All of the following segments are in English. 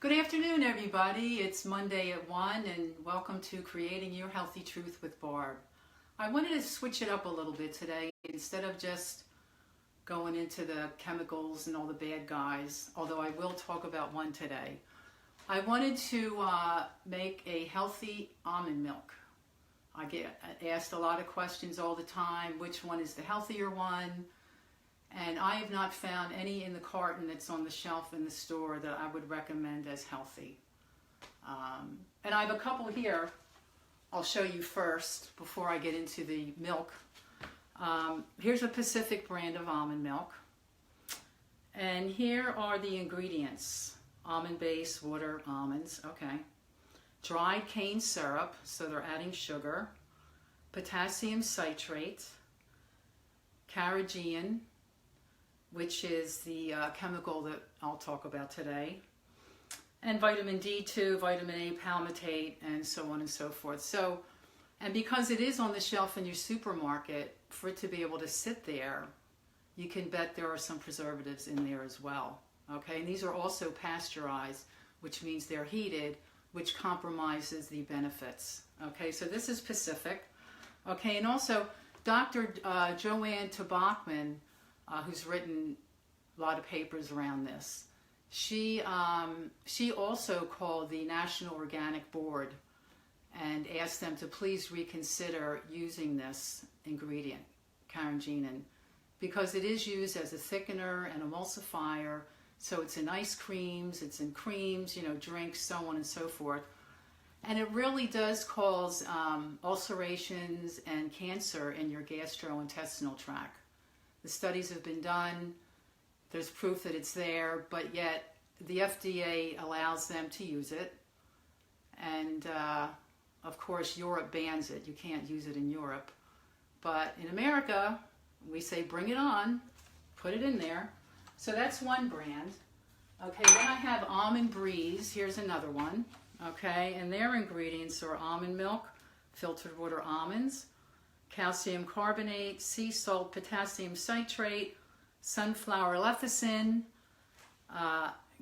Good afternoon, everybody. It's Monday at 1, and welcome to Creating Your Healthy Truth with Barb. I wanted to switch it up a little bit today. Instead of just going into the chemicals and all the bad guys, although I will talk about one today, I wanted to make a healthy almond milk. I get asked a lot of questions all the time, which one is the healthier one? And I have not found any in the carton that's on the shelf in the store that I would recommend as healthy. And I have a couple here I'll show you first before I get into the milk. Here's a Pacific brand of almond milk. And here are the ingredients. Almond base, water, almonds, okay. Dried cane syrup, so they're adding sugar. Potassium citrate. Carrageenan, which is the chemical that I'll talk about today, and vitamin D2, vitamin A palmitate, and so on and so forth. So, and because it is on the shelf in your supermarket, for it to be able to sit there, you can bet there are some preservatives in there as well. Okay, and these are also pasteurized, which means they're heated, which compromises the benefits. Okay, so this is Pacific. Okay, and also Dr. Joanne Bachman, who's written a lot of papers around this. She also called the National Organic Board and asked them to please reconsider using this ingredient, carrageenan, because it is used as a thickener and emulsifier. So it's in ice creams, it's in creams, drinks, so on and so forth. And it really does cause ulcerations and cancer in your gastrointestinal tract. The studies have been done, there's proof that it's there, but yet the FDA allows them to use it. And of course Europe bans it, you can't use it in Europe. But in America, we say bring it on, put it in there. So that's one brand. Okay, then I have Almond Breeze, here's another one. Okay, and their ingredients are almond milk, filtered water almonds, calcium carbonate, sea salt, potassium citrate, sunflower lecithin,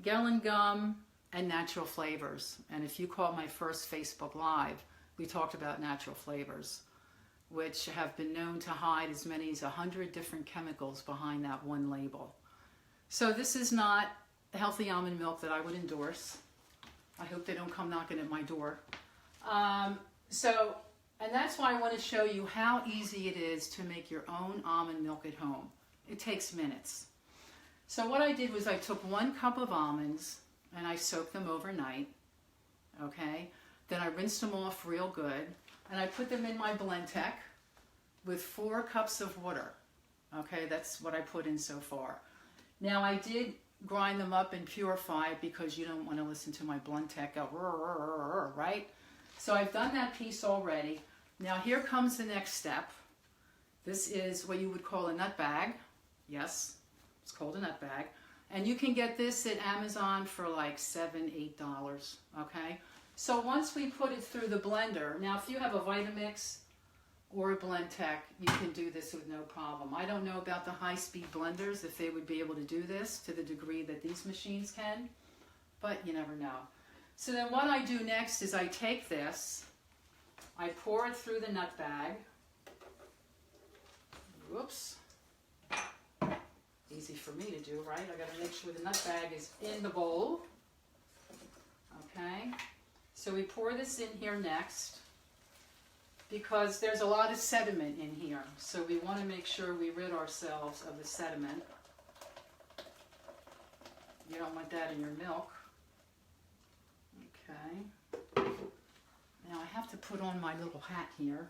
gellan gum, and natural flavors. And if you caught my first Facebook Live, we talked about natural flavors, which have been known to hide as many as 100 different chemicals behind that one label. So this is not healthy almond milk that I would endorse. I hope they don't come knocking at my door. And that's why I want to show you how easy it is to make your own almond milk at home. It takes minutes. So what I did was I took 1 cup of almonds and I soaked them overnight. Okay? Then I rinsed them off real good and I put them in my Blendtec with 4 cups of water. Okay, that's what I put in so far. Now I did grind them up and purify because you don't want to listen to my Blendtec go, right? So I've done that piece already. Now here comes the next step. This is what you would call a nut bag. Yes, it's called a nut bag. And you can get this at Amazon for like $7, $8, okay? So once we put it through the blender, now if you have a Vitamix or a Blendtec, you can do this with no problem. I don't know about the high-speed blenders, if they would be able to do this to the degree that these machines can, but you never know. So then what I do next is I take this, I pour it through the nut bag. Whoops. Easy for me to do, right? I got to make sure the nut bag is in the bowl. Okay. So we pour this in here next because there's a lot of sediment in here. So we want to make sure we rid ourselves of the sediment. You don't want that in your milk. Okay. Now I have to put on my little hat here.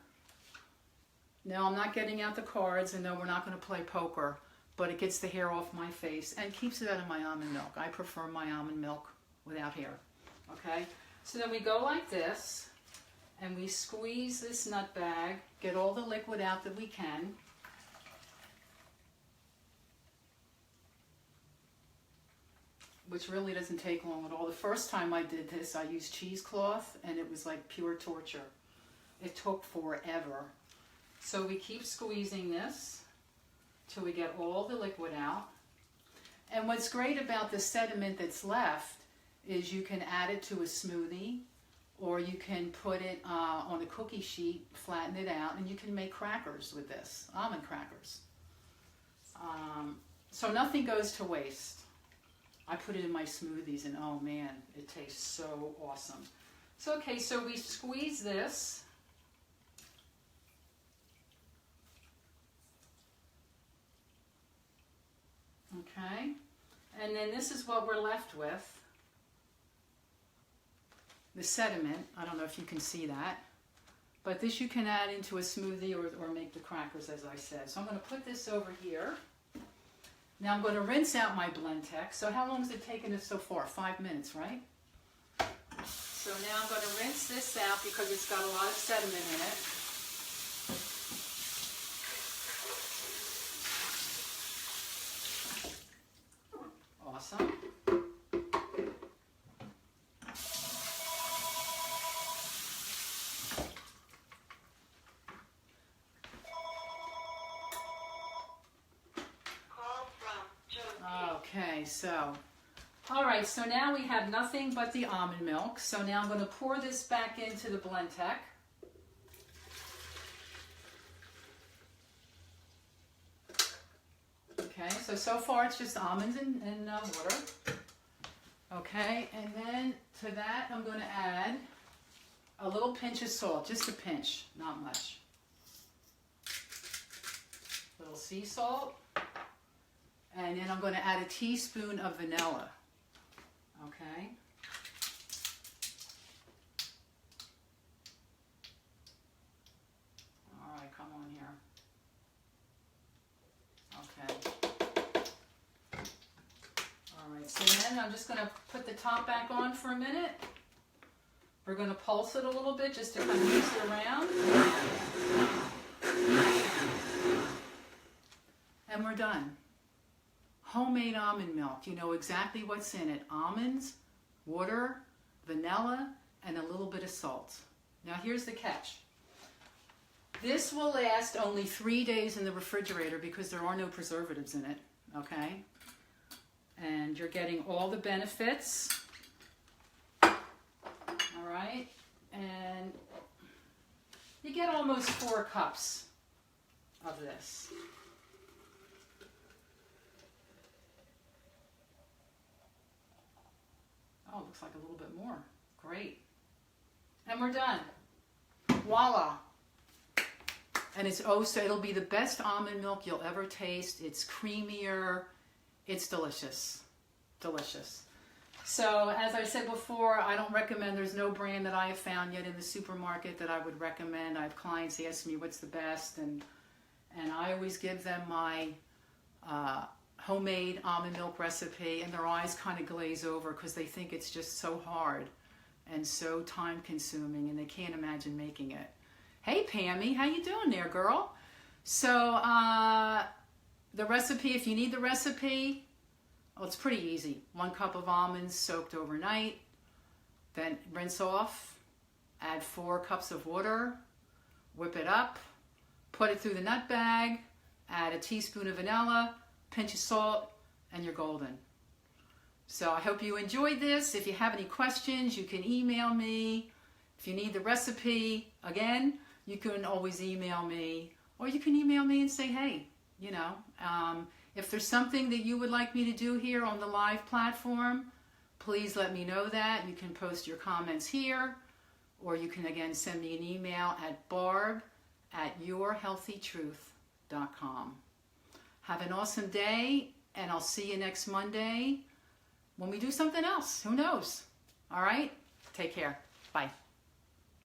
Now I'm not getting out the cards, and no, we're not going to play poker, but it gets the hair off my face and keeps it out of my almond milk. I prefer my almond milk without hair. Okay? So then we go like this, and we squeeze this nut bag, get all the liquid out that we can. Which really doesn't take long at all. The first time I did this, I used cheesecloth, and it was like pure torture. It took forever. So we keep squeezing this till we get all the liquid out. And what's great about the sediment that's left is you can add it to a smoothie, or you can put it on a cookie sheet, flatten it out, and you can make crackers with this, almond crackers. So nothing goes to waste. I put it in my smoothies, and oh man, it tastes so awesome. So okay, so we squeeze this. Okay, and then this is what we're left with. The sediment, I don't know if you can see that, but this you can add into a smoothie or make the crackers, as I said. So I'm going to put this over here. Now I'm going to rinse out my Blendtec. So how long has it taken us so far? 5 minutes, right? So now I'm going to rinse this out because it's got a lot of sediment in it. Awesome. Okay, so, all right, so now we have nothing but the almond milk. So now I'm going to pour this back into the Blendtec. Okay, so far it's just almonds and water. Okay, and then to that I'm going to add a little pinch of salt, just a pinch, not much. Little sea salt. And then I'm going to add a teaspoon of vanilla. Okay. All right, come on here. Okay. All right, so then I'm just going to put the top back on for a minute. We're going to pulse it a little bit just to kind of mix it around. And we're done. Homemade almond milk. You know exactly what's in it. Almonds, water, vanilla, and a little bit of salt. Now here's the catch. This will last only 3 days in the refrigerator because there are no preservatives in it. Okay? And you're getting all the benefits. All right? And you get almost 4 cups of this. Oh, looks like a little bit more. Great. And we're done. Voila. And it's so it'll be the best almond milk you'll ever taste. It's creamier. It's delicious. Delicious. So, as I said before, I don't recommend, there's no brand that I have found yet in the supermarket that I would recommend. I have clients ask me what's the best, and I always give them my homemade almond milk recipe, and their eyes kind of glaze over because they think it's just so hard and so time consuming and they can't imagine making it. Hey Pammy, how you doing there, girl? So the recipe, if you need the recipe, well, it's pretty easy. 1 cup of almonds soaked overnight, then rinse off, add 4 cups of water, whip it up, put it through the nut bag, add a teaspoon of vanilla, pinch of salt, and you're golden. So I hope you enjoyed this. If you have any questions, you can email me. If you need the recipe, again, you can always email me, or you can email me and say, hey, you know, if there's something that you would like me to do here on the live platform, please let me know that. You can post your comments here, or you can again send me an email at barb@yourhealthytruth.com. Have an awesome day, and I'll see you next Monday when we do something else. Who knows? All right? Take care. Bye.